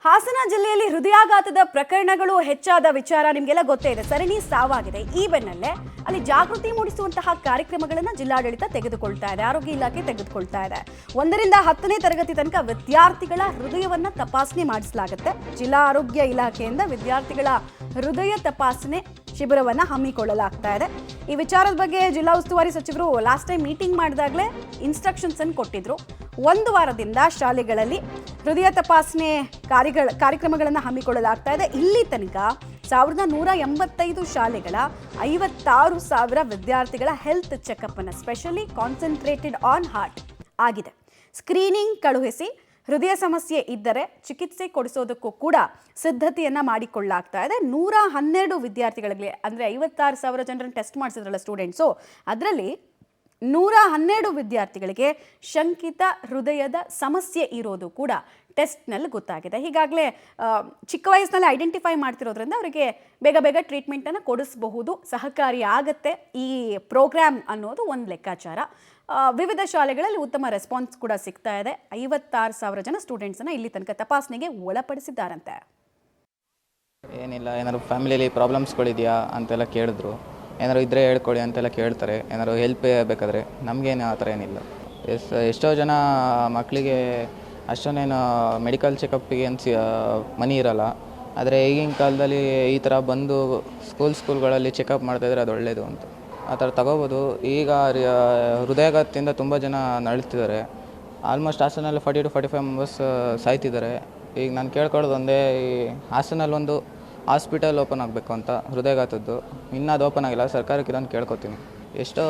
ಹಾಸನ ಜಿಲ್ಲೆಯಲ್ಲಿ ಹೃದಯಾಘಾತದ ಪ್ರಕರಣಗಳು ಹೆಚ್ಚಾದ ವಿಚಾರ ನಿಮಗೆಲ್ಲ ಗೊತ್ತೇ ಇದೆ. ಸರಣಿ ಸಾವಾಗಿದೆ. ಈ ಬೆನ್ನಲ್ಲೇ ಅಲ್ಲಿ ಜಾಗೃತಿ ಮೂಡಿಸುವಂತಹ ಕಾರ್ಯಕ್ರಮಗಳನ್ನು ಜಿಲ್ಲಾಡಳಿತ ತೆಗೆದುಕೊಳ್ತಾ ಇದೆ, ಆರೋಗ್ಯ ಇಲಾಖೆ ತೆಗೆದುಕೊಳ್ತಾ ಇದೆ. 1ರಿಂದ 10ನೇ ತರಗತಿ ತನಕ ವಿದ್ಯಾರ್ಥಿಗಳ ಹೃದಯವನ್ನ ತಪಾಸಣೆ ಮಾಡಿಸಲಾಗುತ್ತೆ. ಜಿಲ್ಲಾ ಆರೋಗ್ಯ ಇಲಾಖೆಯಿಂದ ವಿದ್ಯಾರ್ಥಿಗಳ ಹೃದಯ ತಪಾಸಣೆ ಶಿಬಿರವನ್ನ ಹಮ್ಮಿಕೊಳ್ಳಲಾಗ್ತಾ ಇದೆ. ಈ ವಿಚಾರದ ಬಗ್ಗೆ ಜಿಲ್ಲಾ ಉಸ್ತುವಾರಿ ಸಚಿವರು ಲಾಸ್ಟ್ ಟೈಮ್ ಮೀಟಿಂಗ್ ಮಾಡಿದಾಗಲೇ ಇನ್ಸ್ಟ್ರಕ್ಷನ್ಸ್ ಅನ್ನು ಕೊಟ್ಟಿದ್ರು. 1 ವಾರದಿಂದ ಶಾಲೆಗಳಲ್ಲಿ ಹೃದಯ ತಪಾಸಣೆ ಕಾರ್ಯಕ್ರಮಗಳನ್ನು ಹಮ್ಮಿಕೊಳ್ಳಲಾಗ್ತಾ ಇದೆ. ಇಲ್ಲಿ ತನಕ 1185 ಶಾಲೆಗಳ 56,000 ವಿದ್ಯಾರ್ಥಿಗಳ ಹೆಲ್ತ್ ಚೆಕಪ್ ಅನ್ನು ಸ್ಪೆಷಲಿ ಕಾನ್ಸಂಟ್ರೇಟೆಡ್ ಆನ್ ಹಾರ್ಟ್ ಆಗಿದೆ. ಸ್ಕ್ರೀನಿಂಗ್ ಕಳುಹಿಸಿ ಹೃದಯ ಸಮಸ್ಯೆ ಇದ್ದರೆ ಚಿಕಿತ್ಸೆ ಕೊಡಿಸೋದಕ್ಕೂ ಕೂಡ ಸಿದ್ಧತೆಯನ್ನು ಮಾಡಿಕೊಳ್ಳಲಾಗ್ತಾ ಇದೆ. 112 ವಿದ್ಯಾರ್ಥಿಗಳಿಗೆ ಅಂದರೆ 56,000 ಜನರನ್ನು ಟೆಸ್ಟ್ ಮಾಡಿಸಿದ್ರಲ್ಲ ಸ್ಟೂಡೆಂಟ್ಸು, ಅದರಲ್ಲಿ 112 ವಿದ್ಯಾರ್ಥಿಗಳಿಗೆ ಶಂಕಿತ ಹೃದಯದ ಸಮಸ್ಯೆ ಇರೋದು ಕೂಡ ಟೆಸ್ಟ್ನಲ್ಲಿ ಗೊತ್ತಾಗಿದೆ. ಹೀಗಾಗಲೇ ಚಿಕ್ಕ ವಯಸ್ಸಿನಲ್ಲಿ ಐಡೆಂಟಿಫೈ ಮಾಡ್ತಿರೋದ್ರಿಂದ ಅವರಿಗೆ ಬೇಗ ಬೇಗ ಟ್ರೀಟ್ಮೆಂಟನ್ನು ಕೊಡಿಸಬಹುದು, ಸಹಕಾರಿ ಆಗತ್ತೆ ಈ ಪ್ರೋಗ್ರಾಮ್ ಅನ್ನೋದು ಒಂದು ಲೆಕ್ಕಾಚಾರ. ವಿವಿಧ ಶಾಲೆಗಳಲ್ಲಿ ಉತ್ತಮ ರೆಸ್ಪಾನ್ಸ್ ಕೂಡ ಸಿಗ್ತಾ ಇದೆ. 56,000 ಜನ ಸ್ಟೂಡೆಂಟ್ಸನ್ನು ಇಲ್ಲಿ ತನಕ ತಪಾಸಣೆಗೆ ಒಳಪಡಿಸಿದ್ದಾರಂತೆ. ಏನಿಲ್ಲ, ಏನಾದ್ರು ಫ್ಯಾಮಿಲಿಯಲ್ಲಿ ಪ್ರಾಬ್ಲಮ್ಸ್ಗಳಿದೆಯಾ ಅಂತೆಲ್ಲ ಕೇಳಿದ್ರು. ಏನಾದ್ರು ಇದ್ದರೆ ಹೇಳ್ಕೊಳ್ಳಿ ಅಂತೆಲ್ಲ ಕೇಳ್ತಾರೆ. ಏನಾದ್ರು ಹೆಲ್ಪ್ ಬೇಕಾದರೆ. ನಮಗೇನು ಆ ಥರ ಏನಿಲ್ಲ. ಎಷ್ಟೋ ಜನ ಮಕ್ಕಳಿಗೆ ಅಷ್ಟೊಂದೇನು ಮೆಡಿಕಲ್ ಚೆಕಪ್ಪಿಗೆ ಮನಿ ಇರೋಲ್ಲ. ಆದರೆ ಈಗಿನ ಕಾಲದಲ್ಲಿ ಈ ಥರ ಬಂದು ಸ್ಕೂಲ್ಗಳಲ್ಲಿ ಚೆಕಪ್ ಮಾಡ್ತಾಯಿದ್ರೆ ಅದು ಒಳ್ಳೆಯದು ಅಂತ ಆ ಥರ ತಗೋಬೋದು. ಈಗ ಹೃದಯಾಘಾತದಿಂದ ತುಂಬ ಜನ ನರಳ್ತಿದ್ದಾರೆ. ಆಲ್ಮೋಸ್ಟ್ ಹಾಸನಲ್ಲಿ 40 to 45 ಮೆಂಬರ್ಸ್ ಸಾಯ್ತಿದ್ದಾರೆ. ಈಗ ನಾನು ಕೇಳ್ಕೊಳ್ಳೋದು ಒಂದೇ, ಈ ಹಾಸನಲ್ಲಿ ಒಂದು ಹಾಸ್ಪಿಟಲ್ ಓಪನ್ ಆಗಬೇಕು ಅಂತ ಹೃದಯಾಘಾತದ್ದು. ಇನ್ನೂ ಅದು ಓಪನ್ ಆಗಿಲ್ಲ. ಸರ್ಕಾರಕ್ಕೆ ಇದನ್ನು ಕೇಳ್ಕೊತೀನಿ. ಎಷ್ಟೋ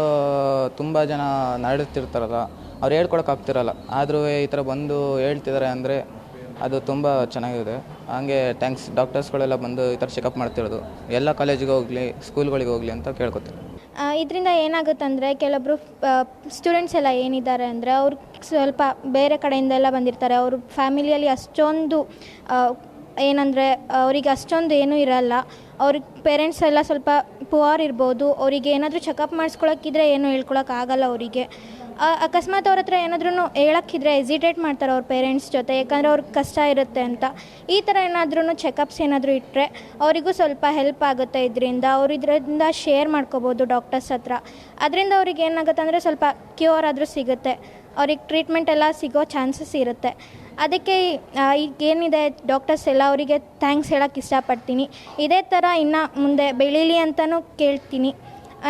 ತುಂಬ ಜನ ನರಳುತ್ತಿರ್ತಾರಲ್ಲ, ಅವ್ರು ಹೇಳ್ಕೊಳಕ್ಕಾಗ್ತಿರಲ್ಲ. ಆದರೂ ಈ ಥರ ಬಂದು ಹೇಳ್ತಿದ್ದಾರೆ ಅಂದರೆ ಅದು ತುಂಬ ಚೆನ್ನಾಗಿದೆ. ಹಾಗೆ ಥ್ಯಾಂಕ್ಸ್ ಡಾಕ್ಟರ್ಸ್ಗಳೆಲ್ಲ ಬಂದು ಈ ಥರ ಚೆಕಪ್ ಮಾಡ್ತಿರೋದು. ಎಲ್ಲ ಕಾಲೇಜಿಗೆ ಹೋಗಲಿ, ಸ್ಕೂಲ್ಗಳಿಗೆ ಹೋಗಲಿ ಅಂತ ಕೇಳ್ಕೊತೀನಿ. ಇದರಿಂದ ಏನಾಗುತ್ತಂದರೆ ಕೆಲವೊಬ್ಬರು ಸ್ಟೂಡೆಂಟ್ಸ್ ಎಲ್ಲ ಏನಿದ್ದಾರೆ ಅಂದರೆ ಅವ್ರು ಸ್ವಲ್ಪ ಬೇರೆ ಕಡೆಯಿಂದೆಲ್ಲ ಬಂದಿರ್ತಾರೆ. ಅವರು ಫ್ಯಾಮಿಲಿಯಲ್ಲಿ ಅಷ್ಟೊಂದು ಏನಂದರೆ ಅವರಿಗೆ ಅಷ್ಟೊಂದು ಏನೂ ಇರಲ್ಲ. ಅವ್ರಿಗೆ ಪೇರೆಂಟ್ಸ್ ಎಲ್ಲ ಸ್ವಲ್ಪ ಪುವರ್ ಇರ್ಬೋದು. ಅವರಿಗೆ ಏನಾದರೂ ಚೆಕಪ್ ಮಾಡಿಸ್ಕೊಳಕ್ಕಿದ್ರೆ ಏನೂ ಹೇಳ್ಕೊಳಕ್ಕಾಗಲ್ಲ ಅವರಿಗೆ. ಅಕಸ್ಮಾತ್ ಅವ್ರ ಹತ್ರ ಏನಾದ್ರೂ ಹೇಳೋಕ್ಕಿದ್ರೆ ಎಸಿಟೇಟ್ ಮಾಡ್ತಾರೆ ಅವ್ರ ಪೇರೆಂಟ್ಸ್ ಜೊತೆ, ಯಾಕಂದರೆ ಅವ್ರಿಗೆ ಕಷ್ಟ ಇರುತ್ತೆ ಅಂತ. ಈ ಥರ ಏನಾದ್ರೂ ಚೆಕಪ್ಸ್ ಏನಾದರೂ ಇಟ್ಟರೆ ಅವರಿಗೂ ಸ್ವಲ್ಪ ಹೆಲ್ಪ್ ಆಗುತ್ತೆ. ಇದರಿಂದ ಶೇರ್ ಮಾಡ್ಕೋಬೋದು ಡಾಕ್ಟರ್ಸ್ ಹತ್ರ. ಅದರಿಂದ ಅವ್ರಿಗೆ ಏನಾಗುತ್ತೆ ಅಂದರೆ ಸ್ವಲ್ಪ ಕ್ಯೂರ್ ಆದರೂ ಸಿಗುತ್ತೆ. ಅವ್ರಿಗೆ ಟ್ರೀಟ್ಮೆಂಟ್ ಎಲ್ಲ ಸಿಗೋ ಚಾನ್ಸಸ್ ಇರುತ್ತೆ. ಅದಕ್ಕೆ ಈಗೇನಿದೆ ಡಾಕ್ಟರ್ಸ್ ಎಲ್ಲ ಅವರಿಗೆ ಥ್ಯಾಂಕ್ಸ್ ಹೇಳೋಕ್ಕೆ ಇಷ್ಟಪಡ್ತೀನಿ. ಇದೇ ಥರ ಇನ್ನು ಮುಂದೆ ಬೆಳೀಲಿ ಅಂತಲೂ ಕೇಳ್ತೀನಿ.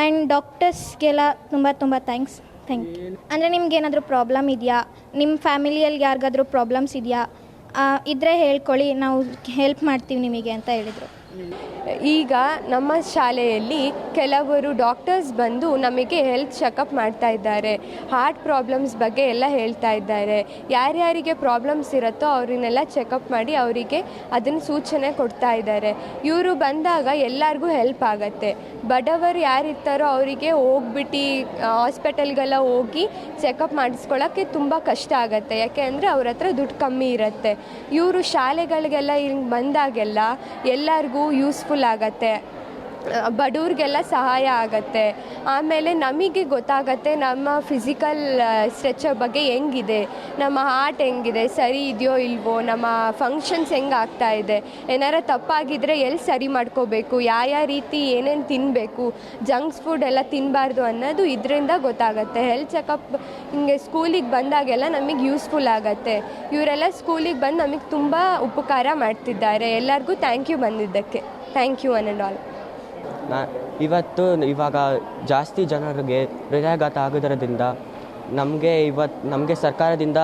ಆ್ಯಂಡ್ ಡಾಕ್ಟರ್ಸ್ಗೆಲ್ಲ ತುಂಬ ಥ್ಯಾಂಕ್ಸ್. Thank you. ಅಂದರೆ ನಿಮ್ಗೇನಾದರೂ ಪ್ರಾಬ್ಲಮ್ ಇದೆಯಾ, ನಿಮ್ಮ ಫ್ಯಾಮಿಲಿಯಲ್ಲಿ ಯಾರಿಗಾದರೂ ಪ್ರಾಬ್ಲಮ್ಸ್ ಇದೆಯಾ, ಇದ್ದರೆ ಹೇಳ್ಕೊಳ್ಳಿ, ನಾವು ಹೆಲ್ಪ್ ಮಾಡ್ತೀವಿ ನಿಮಗೆ ಅಂತ ಹೇಳಿದರು. ಈಗ ನಮ್ಮ ಶಾಲೆಯಲ್ಲಿ ಕೆಲವರು ಡಾಕ್ಟರ್ಸ್ ಬಂದು ನಮಗೆ ಹೆಲ್ತ್ ಚೆಕಪ್ ಮಾಡ್ತಾ ಇದ್ದಾರೆ. ಹಾರ್ಟ್ ಪ್ರಾಬ್ಲಮ್ಸ್ ಬಗ್ಗೆ ಎಲ್ಲ ಹೇಳ್ತಾ ಇದ್ದಾರೆ. ಯಾರ್ಯಾರಿಗೆ ಪ್ರಾಬ್ಲಮ್ಸ್ ಇರುತ್ತೋ ಅವರನ್ನೆಲ್ಲ ಚೆಕಪ್ ಮಾಡಿ ಅವರಿಗೆ ಅದನ್ನು ಸೂಚನೆ ಕೊಡ್ತಾ ಇದ್ದಾರೆ. ಇವರು ಬಂದಾಗ ಎಲ್ಲರಿಗೂ ಹೆಲ್ಪ್ ಆಗುತ್ತೆ. ಬಡವರು ಯಾರಿರ್ತಾರೋ ಅವರಿಗೆ ಹೋಗ್ಬಿಟ್ಟು ಹಾಸ್ಪಿಟಲ್ಗೆಲ್ಲ ಹೋಗಿ ಚೆಕಪ್ ಮಾಡಿಸ್ಕೊಳ್ಳೋಕ್ಕೆ ತುಂಬ ಕಷ್ಟ ಆಗುತ್ತೆ. ಯಾಕೆ ಅಂದರೆ ಅವ್ರ ಹತ್ರ ದುಡ್ಡು ಕಮ್ಮಿ ಇರುತ್ತೆ. ಇವರು ಶಾಲೆಗಳಿಗೆಲ್ಲ ಹಿಂಗೆ ಬಂದಾಗೆಲ್ಲ ಎಲ್ಲರಿಗೂ ಯೂಸ್ಫುಲ್ ಆಗುತ್ತೆ, ಬಡವ್ರಿಗೆಲ್ಲ ಸಹಾಯ ಆಗುತ್ತೆ. ಆಮೇಲೆ ನಮಗೆ ಗೊತ್ತಾಗತ್ತೆ ನಮ್ಮ ಫಿಸಿಕಲ್ ಸ್ಟ್ರಕ್ಚರ್ ಬಗ್ಗೆ ಹೆಂಗಿದೆ, ನಮ್ಮ ಹಾರ್ಟ್ ಹೆಂಗಿದೆ, ಸರಿ ಇದೆಯೋ ಇಲ್ವೋ, ನಮ್ಮ ಫಂಕ್ಷನ್ಸ್ ಹೆಂಗೆ ಆಗ್ತಾ ಇದೆ, ಏನಾರ ತಪ್ಪಾಗಿದ್ದರೆ ಎಲ್ಲಿ ಸರಿ ಮಾಡ್ಕೋಬೇಕು, ಯಾವ ರೀತಿ ಏನೇನು ತಿನ್ನಬೇಕು, ಜಂಕ್ಸ್ ಫುಡ್ ಎಲ್ಲ ತಿನ್ನಬಾರ್ದು ಅನ್ನೋದು ಇದರಿಂದ ಗೊತ್ತಾಗುತ್ತೆ. ಹೆಲ್ತ್ ಚೆಕಪ್ ಹಿಂಗೆ ಸ್ಕೂಲಿಗೆ ಬಂದಾಗೆಲ್ಲ ನಮಗೆ ಯೂಸ್ಫುಲ್ ಆಗುತ್ತೆ. ಇವರೆಲ್ಲ ಸ್ಕೂಲಿಗೆ ಬಂದು ನಮಗೆ ತುಂಬ ಉಪಕಾರ ಮಾಡ್ತಿದ್ದಾರೆ. ಎಲ್ಲರಿಗೂ ಥ್ಯಾಂಕ್ ಯು ಬಂದಿದ್ದಕ್ಕೆ. Thank you one and all. ಇವಾಗ ಜಾಸ್ತಿ ಜನರಿಗೆ ಹೃದಯಾಘಾತ ಆಗೋದ್ರಿಂದ ನಮಗೆ ಸರ್ಕಾರದಿಂದ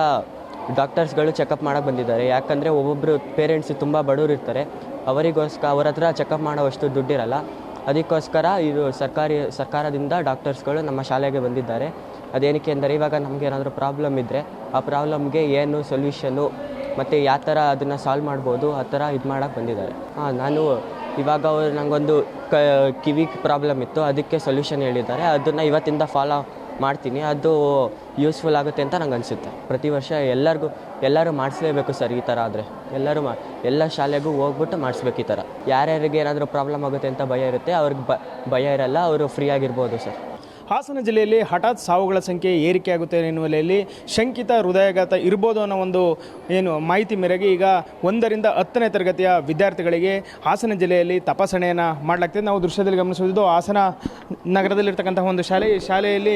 ಡಾಕ್ಟರ್ಸ್ಗಳು ಚೆಕಪ್ ಮಾಡೋಕ್ಕೆ ಬಂದಿದ್ದಾರೆ. ಯಾಕಂದರೆ ಒಬ್ಬೊಬ್ಬರು ಪೇರೆಂಟ್ಸ್ ತುಂಬ ಬಡವರು ಇರ್ತಾರೆ, ಅವ್ರ ಹತ್ರ ಚೆಕಪ್ ಮಾಡೋವಷ್ಟು ದುಡ್ಡಿರಲ್ಲ. ಅದಕ್ಕೋಸ್ಕರ ಇದು ಸರ್ಕಾರದಿಂದ ಡಾಕ್ಟರ್ಸ್ಗಳು ನಮ್ಮ ಶಾಲೆಗೆ ಬಂದಿದ್ದಾರೆ. ಅದೇನಕ್ಕೆ ಅಂದರೆ ಇವಾಗ ನಮಗೇನಾದರೂ ಪ್ರಾಬ್ಲಮ್ ಇದ್ದರೆ ಆ ಪ್ರಾಬ್ಲಮ್ಗೆ ಏನು ಸೊಲ್ಯೂಷನ್ನು ಮತ್ತು ಯಾವ ಥರ ಅದನ್ನು ಸಾಲ್ವ್ ಮಾಡ್ಬೋದು ಆ ಥರ ಇದು ಮಾಡೋಕ್ಕೆ ಬಂದಿದ್ದಾರೆ. ನಾನು ಇವಾಗ ಅವರು ನನಗೊಂದು ಕಿವಿ ಪ್ರಾಬ್ಲಮ್ ಇತ್ತು, ಅದಕ್ಕೆ ಸೊಲ್ಯೂಷನ್ ಹೇಳಿದ್ದಾರೆ. ಅದನ್ನು ಇವತ್ತಿಂದ ಫಾಲೋ ಮಾಡ್ತೀನಿ. ಅದು ಯೂಸ್ಫುಲ್ ಆಗುತ್ತೆ ಅಂತ ನಂಗೆ ಅನಿಸುತ್ತೆ. ಪ್ರತಿ ವರ್ಷ ಎಲ್ಲರೂ ಮಾಡಿಸ್ಲೇಬೇಕು ಸರ್. ಈ ಥರ ಆದರೆ ಎಲ್ಲ ಶಾಲೆಗೂ ಹೋಗ್ಬಿಟ್ಟು ಮಾಡಿಸ್ಬೇಕು. ಈ ಥರ ಯಾರ್ಯಾರಿಗೆ ಏನಾದರೂ ಪ್ರಾಬ್ಲಮ್ ಆಗುತ್ತೆ ಅಂತ ಭಯ ಇರುತ್ತೆ, ಅವ್ರಿಗೆ ಭಯ ಇರಲ್ಲ, ಅವರು ಫ್ರೀ ಆಗಿರ್ಬೋದು ಸರ್. ಹಾಸನ ಜಿಲ್ಲೆಯಲ್ಲಿ ಹಠಾತ್ ಸಾವುಗಳ ಸಂಖ್ಯೆ ಏರಿಕೆಯಾಗುತ್ತೆ ಎನ್ನುವಲ್ಲಿ ಶಂಕಿತ ಹೃದಯಾಘಾತ ಇರ್ಬೋದು ಅನ್ನೋ ಒಂದು ಮಾಹಿತಿ ಮೇರೆಗೆ ಈಗ 1ರಿಂದ 10ನೇ ತರಗತಿಯ ವಿದ್ಯಾರ್ಥಿಗಳಿಗೆ ಹಾಸನ ಜಿಲ್ಲೆಯಲ್ಲಿ ತಪಾಸಣೆಯನ್ನು ಮಾಡಲಾಗ್ತಿದೆ. ನಾವು ದೃಶ್ಯದಲ್ಲಿ ಗಮನಿಸುವುದು ಹಾಸನ ನಗರದಲ್ಲಿರ್ತಕ್ಕಂತಹ ಒಂದು ಶಾಲೆ. ಈ ಶಾಲೆಯಲ್ಲಿ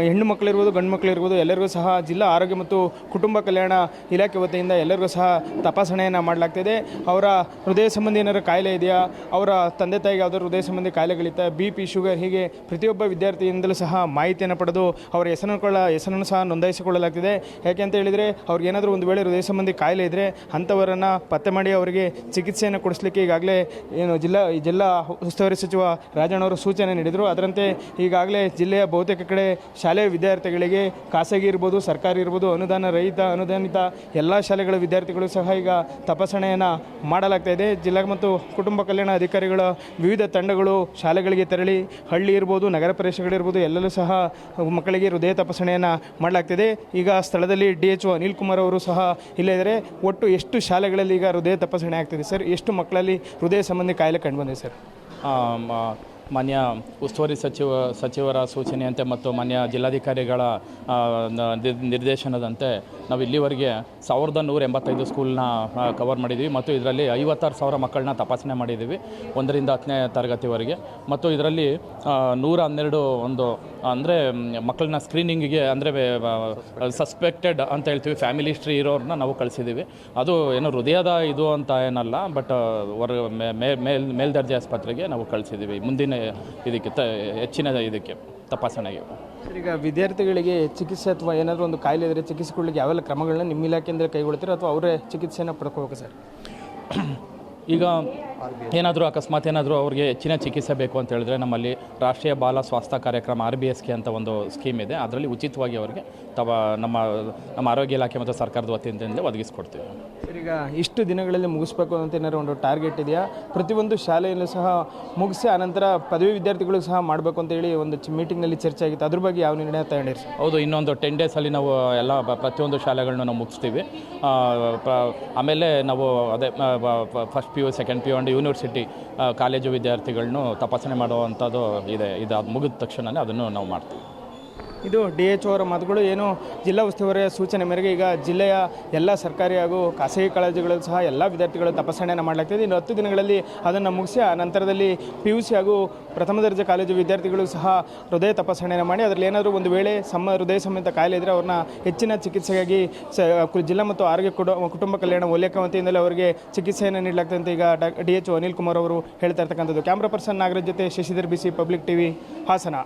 ಹೆಣ್ಣು ಮಕ್ಕಳಿರ್ಬೋದು ಗಂಡು ಮಕ್ಕಳಿರ್ಬೋದು ಎಲ್ಲರಿಗೂ ಸಹ ಜಿಲ್ಲಾ ಆರೋಗ್ಯ ಮತ್ತು ಕುಟುಂಬ ಕಲ್ಯಾಣ ಇಲಾಖೆ ವತಿಯಿಂದ ಎಲ್ಲರಿಗೂ ಸಹ ತಪಾಸಣೆಯನ್ನು ಮಾಡಲಾಗ್ತಿದೆ. ಅವರ ಹೃದಯ ಸಂಬಂಧಿ ಏನಾದರೂ ಕಾಯಿಲೆ ಇದೆಯಾ, ಅವರ ತಂದೆ ತಾಯಿಗೆ ಯಾವುದಾದ್ರು ಹೃದಯ ಸಂಬಂಧಿ ಕಾಯಿಲೆಗಳಿತ್ತ, BP, ಶುಗರ್, ಹೀಗೆ ಪ್ರತಿಯೊಬ್ಬ ವಿದ್ಯಾರ್ಥಿಯಿಂದಲೂ ಸಹ ಮಾಹಿತಿಯನ್ನು ಪಡೆದು ಅವರ ಹೆಸರನ್ನು ಸಹ ನೋಂದಾಯಿಸಿಕೊಳ್ಳಲಾಗ್ತಿದೆ. ಯಾಕೆ ಅಂತ ಹೇಳಿದರೆ ಅವ್ರಿಗೆ ಏನಾದರೂ ಒಂದು ವೇಳೆ ಹೃದಯ ಸಂಬಂಧಿ ಕಾಯಿಲೆ ಇದ್ದರೆ ಅಂಥವರನ್ನು ಪತ್ತೆ ಮಾಡಿ ಅವರಿಗೆ ಚಿಕಿತ್ಸೆಯನ್ನು ಕೊಡಿಸಲಿಕ್ಕೆ ಈಗಾಗಲೇ ಜಿಲ್ಲಾ ಉಸ್ತುವಾರಿ ಸಚಿವ ರಾಜಣ್ಣವರು ಸೂಚನೆ ನೀಡಿದರು. ಅದರಂತೆ ಈಗಾಗಲೇ ಜಿಲ್ಲೆಯ ಬಹುತೇಕ ಕಡೆ ಶಾಲೆಯ ವಿದ್ಯಾರ್ಥಿಗಳಿಗೆ ಖಾಸಗಿ ಇರ್ಬೋದು, ಸರ್ಕಾರಿ ಇರ್ಬೋದು, ಅನುದಾನಿತ ಎಲ್ಲ ಶಾಲೆಗಳ ವಿದ್ಯಾರ್ಥಿಗಳು ಸಹ ಈಗ ತಪಾಸಣೆಯನ್ನು ಮಾಡಲಾಗ್ತಾ ಇದೆ. ಜಿಲ್ಲಾ ಮತ್ತು ಕುಟುಂಬ ಕಲ್ಯಾಣ ಅಧಿಕಾರಿಗಳ ವಿವಿಧ ತಂಡಗಳು ಶಾಲೆಗಳಿಗೆ ತೆರಳಿ ಹಳ್ಳಿ ಇರ್ಬೋದು, ನಗರ ಪ್ರದೇಶಗಳಿರ್ಬೋದು ಎಲ್ಲರೂ ಸಹ ಮಕ್ಕಳಿಗೆ ಹೃದಯ ತಪಾಸಣೆಯನ್ನು ಮಾಡಲಾಗ್ತಿದೆ. ಈಗ ಸ್ಥಳದಲ್ಲಿ DHO ಅನಿಲ್ ಕುಮಾರ್ ಅವರು ಸಹ ಇಲ್ಲೇ ಇದ್ದಾರೆ. ಒಟ್ಟು ಎಷ್ಟು ಶಾಲೆಗಳಲ್ಲಿ ಈಗ ಹೃದಯ ತಪಾಸಣೆ ಆಗ್ತಿದೆ ಸರ್? ಎಷ್ಟು ಮಕ್ಕಳಲ್ಲಿ ಹೃದಯ ಸಂಬಂಧಿ ಕಾಯಿಲೆ ಕಂಡುಬಂದಿದೆ ಸರ್? ಮಾನ್ಯ ಉಸ್ತುವಾರಿ ಸಚಿವರ ಸೂಚನೆಯಂತೆ ಮತ್ತು ಮಾನ್ಯ ಜಿಲ್ಲಾಧಿಕಾರಿಗಳ ನಿರ್ದೇಶನದಂತೆ ನಾವು ಇಲ್ಲಿವರೆಗೆ 1185 ಸ್ಕೂಲ್ನ ಕವರ್ ಮಾಡಿದ್ದೀವಿ ಮತ್ತು ಇದರಲ್ಲಿ 56,000 ಮಕ್ಕಳನ್ನ ತಪಾಸಣೆ ಮಾಡಿದ್ದೀವಿ 1ರಿಂದ 10ನೇ ತರಗತಿವರೆಗೆ. ಮತ್ತು ಇದರಲ್ಲಿ 112 ಅಂದರೆ ಮಕ್ಕಳನ್ನ ಸ್ಕ್ರೀನಿಂಗಿಗೆ ಅಂದರೆ ಸಸ್ಪೆಕ್ಟೆಡ್ ಅಂತ ಹೇಳ್ತೀವಿ, ಫ್ಯಾಮಿಲಿ ಹಿಸ್ಟ್ರಿ ಇರೋರನ್ನ ನಾವು ಕಳಿಸಿದ್ದೀವಿ. ಅದು ಏನು ಹೃದಯದ ಇದು ಅಂತ ಏನಲ್ಲ, ಬಟ್ ಮೇಲ್ದರ್ಜೆ ಆಸ್ಪತ್ರೆಗೆ ನಾವು ಕಳಿಸಿದ್ದೀವಿ ಮುಂದಿನ ಇದಕ್ಕೆ ಹೆಚ್ಚಿನ ಇದಕ್ಕೆ ತಪಾಸಣೆಗೆ. ಈಗ ವಿದ್ಯಾರ್ಥಿಗಳಿಗೆ ಚಿಕಿತ್ಸೆ ಅಥವಾ ಏನಾದರೂ ಒಂದು ಕಾಯಿಲೆ ಇದ್ದರೆ ಚಿಕಿತ್ಸೆ ಕೊಡಲಿಕ್ಕೆ ಯಾವೆಲ್ಲ ಕ್ರಮಗಳನ್ನ ನಿಮ್ಮ ಇಲಾಖೆಯಿಂದ ಕೈಗೊಳ್ತೀರಾ ಅಥವಾ ಅವರೇ ಚಿಕಿತ್ಸೆಯನ್ನು ಪಡ್ಕೋಬೇಕು ಸರ್? ಈಗ ಏನಾದರೂ ಅಕಸ್ಮಾತ್ ಏನಾದರೂ ಅವ್ರಿಗೆ ಹೆಚ್ಚಿನ ಚಿಕಿತ್ಸೆ ಬೇಕು ಅಂತ ಹೇಳಿದ್ರೆ ನಮ್ಮಲ್ಲಿ ರಾಷ್ಟ್ರೀಯ ಬಾಲ ಸ್ವಾಸ್ಥ್ಯ ಕಾರ್ಯಕ್ರಮ RBSK ಅಂತ ಒಂದು ಸ್ಕೀಮ್ ಇದೆ. ಅದರಲ್ಲಿ ಉಚಿತವಾಗಿ ಅವರಿಗೆ ನಮ್ಮ ಆರೋಗ್ಯ ಇಲಾಖೆ ಮತ್ತು ಸರ್ಕಾರದ ವತಿಯಿಂದಲೇ ಒದಗಿಸ್ಕೊಡ್ತೀವಿ. ಸರ್, ಈಗ ಇಷ್ಟು ದಿನಗಳಲ್ಲಿ ಮುಗಿಸ್ಬೇಕು ಅಂತ ಏನಾದ್ರು ಒಂದು ಟಾರ್ಗೆಟ್ ಇದೆಯಾ? ಪ್ರತಿಯೊಂದು ಶಾಲೆಯಲ್ಲೂ ಸಹ ಮುಗಿಸಿ ಆನಂತರ ಪದವಿ ವಿದ್ಯಾರ್ಥಿಗಳು ಸಹ ಮಾಡಬೇಕು ಅಂತೇಳಿ ಒಂದು ಮೀಟಿಂಗ್ನಲ್ಲಿ ಚರ್ಚೆ ಆಗಿತ್ತು. ಅದ್ರ ಬಗ್ಗೆ ಯಾವ ನಿರ್ಣಯ ತಗೊಂಡಿರಿ ಸರ್? ಹೌದು, ಇನ್ನೊಂದು 10 ಡೇಸಲ್ಲಿ ನಾವು ಎಲ್ಲ ಪ್ರತಿಯೊಂದು ಶಾಲೆಗಳನ್ನ ನಾವು ಮುಗಿಸ್ತೀವಿ. ಆಮೇಲೆ ನಾವು ಅದೇ first PU, second PU and university college ವಿದ್ಯಾರ್ಥಿಗಳನ್ನು ತಪಾಸಣೆ ಮಾಡುವಂಥದ್ದು ಇದೆ. ಅದು ಮುಗಿದ ತಕ್ಷಣವೇ ಅದನ್ನು ನಾವು ಮಾಡ್ತೀವಿ. ಇದು DHO ಅವರ ಮಾತುಗಳು. ಏನು ಜಿಲ್ಲಾ ಉಸ್ತುವಾರಿಯ ಸೂಚನೆ ಮೇರೆಗೆ ಈಗ ಜಿಲ್ಲೆಯ ಎಲ್ಲ ಸರ್ಕಾರಿ ಹಾಗೂ ಖಾಸಗಿ ಕಾಲೇಜುಗಳಲ್ಲಿ ಸಹ ಎಲ್ಲ ವಿದ್ಯಾರ್ಥಿಗಳು ತಪಾಸಣೆಯನ್ನು ಮಾಡಲಾಗ್ತಿದೆ. ಇನ್ನು 10 ದಿನಗಳಲ್ಲಿ ಅದನ್ನು ಮುಗಿಸಿ ಆ ನಂತರದಲ್ಲಿ PUC ಹಾಗೂ ಪ್ರಥಮ ದರ್ಜೆ ಕಾಲೇಜು ವಿದ್ಯಾರ್ಥಿಗಳು ಸಹ ಹೃದಯ ತಪಾಸಣೆಯನ್ನು ಮಾಡಿ ಅದರಲ್ಲಿ ಏನಾದರೂ ಒಂದು ವೇಳೆ ಹೃದಯ ಸಂಬಂಧಿತ ಕಾಯಿಲೆ ಇದ್ದರೆ ಅವ್ರನ್ನ ಹೆಚ್ಚಿನ ಚಿಕಿತ್ಸೆಗಾಗಿ ಜಿಲ್ಲಾ ಮತ್ತು ಆರೋಗ್ಯ ಕುಟುಂಬ ಕಲ್ಯಾಣ ವಲಯ ವತಿಯಿಂದಲೇ ಅವರಿಗೆ ಚಿಕಿತ್ಸೆಯನ್ನು ನೀಡಲಾಗ್ತದೆ ಅಂತ ಈಗ DHO ಅನಿಲ್ ಕುಮಾರ್ ಅವರು ಹೇಳ್ತಾ ಇರ್ತಕ್ಕಂಥದ್ದು. ಕ್ಯಾಮ್ರಾ ಪರ್ಸನ್ ನಾಗರಾಜ್ ಜೊತೆ Shashidhar BC, public TV, Hassan.